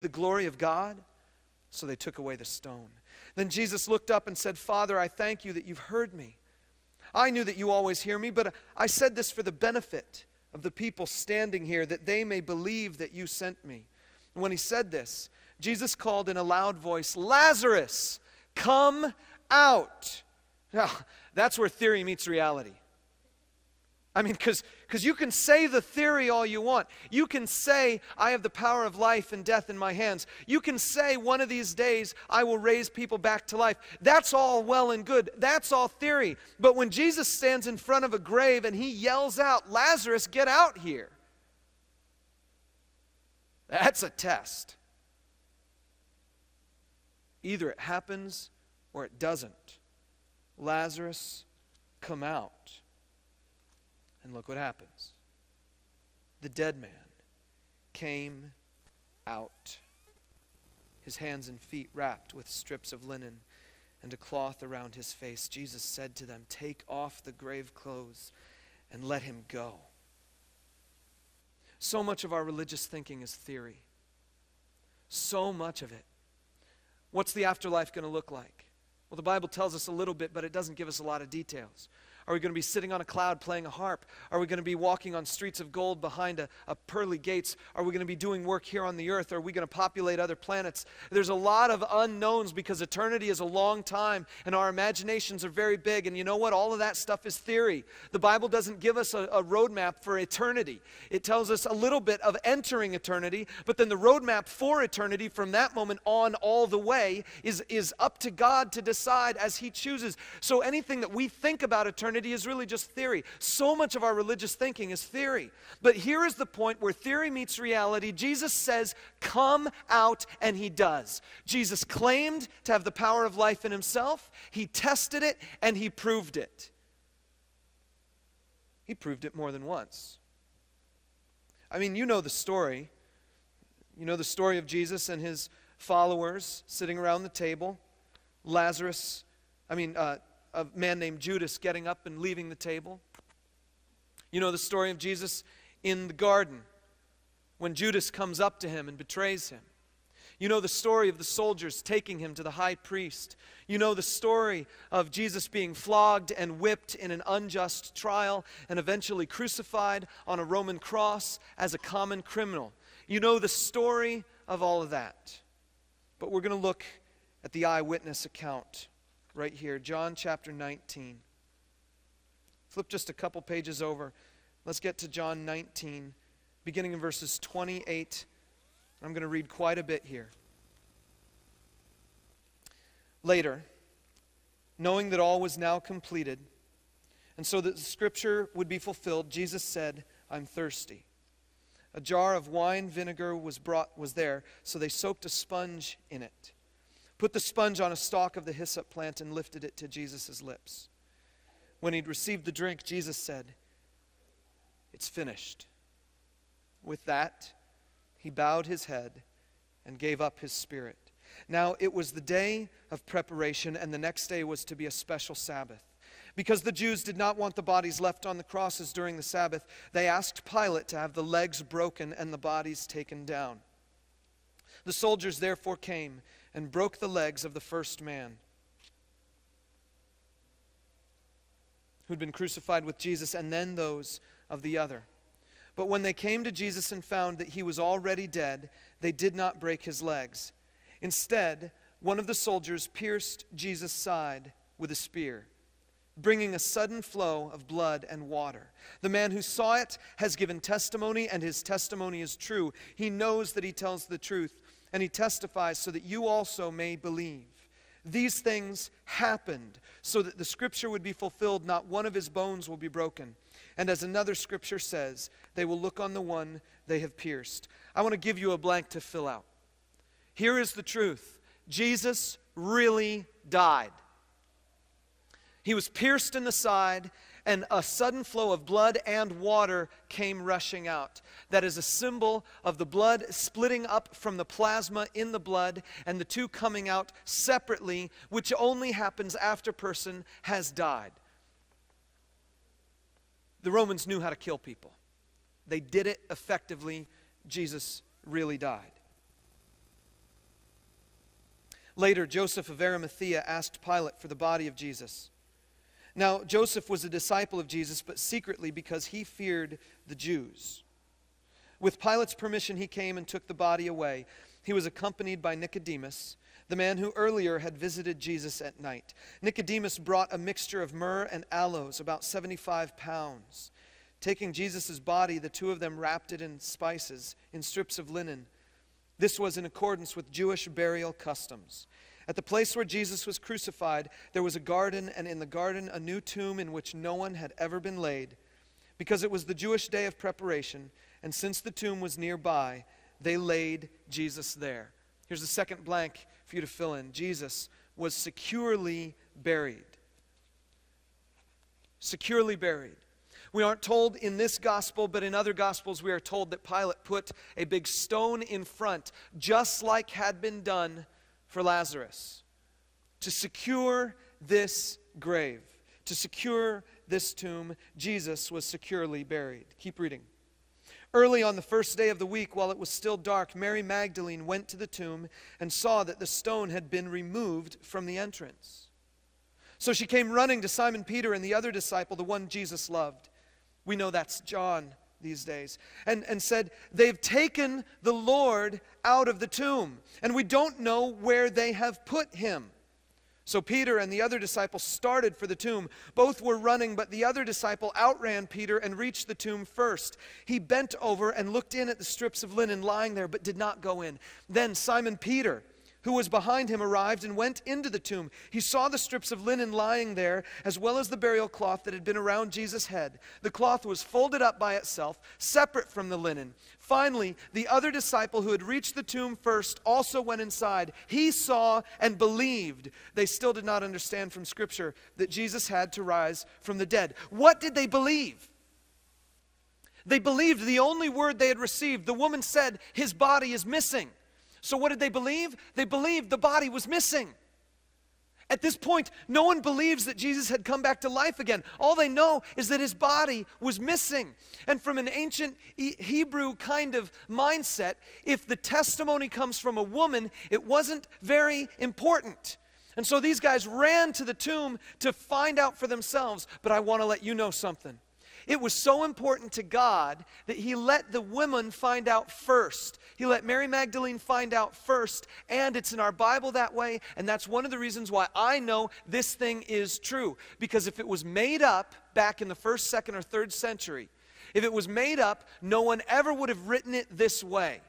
the glory of God? So they took away the stone. Then Jesus looked up and said, Father, I thank you that you've heard me. I knew that you always hear me, but I said this for the benefit of the people standing here, that they may believe that you sent me. And when he said this, Jesus called in a loud voice, Lazarus, come out. Now, that's where theory meets reality. I mean, because you can say the theory all you want. You can say, I have the power of life and death in my hands. You can say, one of these days, I will raise people back to life. That's all well and good. That's all theory. But when Jesus stands in front of a grave and he yells out, Lazarus, get out here. That's a test. Either it happens or it doesn't. Lazarus, come out. And look what happens. The dead man came out, his hands and feet wrapped with strips of linen and a cloth around his face. Jesus said to them, take off the grave clothes and let him go. So much of our religious thinking is theory. So much of it. What's the afterlife going to look like? Well, the Bible tells us a little bit, but it doesn't give us a lot of details. Are we going to be sitting on a cloud playing a harp? Are we going to be walking on streets of gold behind a pearly gates? Are we going to be doing work here on the earth? Are we going to populate other planets? There's a lot of unknowns because eternity is a long time and our imaginations are very big. And you know what? All of that stuff is theory. The Bible doesn't give us a roadmap for eternity. It tells us a little bit of entering eternity, but then the roadmap for eternity from that moment on all the way is up to God to decide as He chooses. So anything that we think about eternity is really just theory. So much of our religious thinking is theory. But here is the point where theory meets reality. Jesus says, come out, and He does. Jesus claimed to have the power of life in Himself. He tested it, and He proved it. He proved it more than once. I mean, you know the story. You know the story of Jesus and His followers sitting around the table. A man named Judas getting up and leaving the table. You know the story of Jesus in the garden when Judas comes up to Him and betrays Him. You know the story of the soldiers taking Him to the high priest. You know the story of Jesus being flogged and whipped in an unjust trial and eventually crucified on a Roman cross as a common criminal. You know the story of all of that. But we're going to look at the eyewitness account right here, John chapter 19. Flip just a couple pages over. Let's get to John 19, beginning in verses 28. I'm going to read quite a bit here. Later, knowing that all was now completed, and so that the scripture would be fulfilled, Jesus said, I'm thirsty. A jar of wine vinegar was there, so they soaked a sponge in it. Put the sponge on a stalk of the hyssop plant and lifted it to Jesus' lips. When he'd received the drink, Jesus said, it's finished. With that, he bowed his head and gave up his spirit. Now it was the day of preparation, and the next day was to be a special Sabbath. Because the Jews did not want the bodies left on the crosses during the Sabbath, they asked Pilate to have the legs broken and the bodies taken down. The soldiers therefore came and broke the legs of the first man who'd been crucified with Jesus, and then those of the other. But when they came to Jesus and found that he was already dead, they did not break his legs. Instead, one of the soldiers pierced Jesus' side with a spear, bringing a sudden flow of blood and water. The man who saw it has given testimony, and his testimony is true. He knows that he tells the truth, and he testifies so that you also may believe. These things happened so that the scripture would be fulfilled, not one of his bones will be broken. And as another scripture says, they will look on the one they have pierced. I want to give you a blank to fill out. Here is the truth. Jesus really died. He was pierced in the side, and a sudden flow of blood and water came rushing out. That is a symbol of the blood splitting up from the plasma in the blood and the two coming out separately, which only happens after a person has died. The Romans knew how to kill people. They did it effectively. Jesus really died. Later, Joseph of Arimathea asked Pilate for the body of Jesus. Now, Joseph was a disciple of Jesus, but secretly because he feared the Jews. With Pilate's permission, he came and took the body away. He was accompanied by Nicodemus, the man who earlier had visited Jesus at night. Nicodemus brought a mixture of myrrh and aloes, about 75 pounds. Taking Jesus' body, the two of them wrapped it in spices, in strips of linen. This was in accordance with Jewish burial customs. At the place where Jesus was crucified, there was a garden, and in the garden a new tomb in which no one had ever been laid. Because it was the Jewish day of preparation, and since the tomb was nearby, they laid Jesus there. Here's the second blank for you to fill in. Jesus was securely buried. Securely buried. We aren't told in this gospel, but in other gospels we are told that Pilate put a big stone in front, just like had been done for Lazarus, to secure this grave, to secure this tomb. Jesus was securely buried. Keep reading. Early on the first day of the week, while it was still dark, Mary Magdalene went to the tomb and saw that the stone had been removed from the entrance. So she came running to Simon Peter and the other disciple, the one Jesus loved. We know that's John these days. And said, "They've taken the Lord out of the tomb, and we don't know where they have put him." So Peter and the other disciple started for the tomb. Both were running, but the other disciple outran Peter and reached the tomb first. He bent over and looked in at the strips of linen lying there, but did not go in. Then Simon Peter, who was behind him, arrived and went into the tomb. He saw the strips of linen lying there, as well as the burial cloth that had been around Jesus' head. The cloth was folded up by itself, separate from the linen. Finally, the other disciple who had reached the tomb first also went inside. He saw and believed. They still did not understand from Scripture that Jesus had to rise from the dead. What did they believe? They believed the only word they had received. The woman said, "His body is missing." So what did they believe? They believed the body was missing. At this point, no one believes that Jesus had come back to life again. All they know is that his body was missing. And from an ancient Hebrew kind of mindset, if the testimony comes from a woman, it wasn't very important. And so these guys ran to the tomb to find out for themselves. But I want to let you know something. It was so important to God that he let the women find out first. He let Mary Magdalene find out first, and it's in our Bible that way, and that's one of the reasons why I know this thing is true. Because if it was made up back in the 1st, 2nd, or 3rd century, if it was made up, no one ever would have written it this way.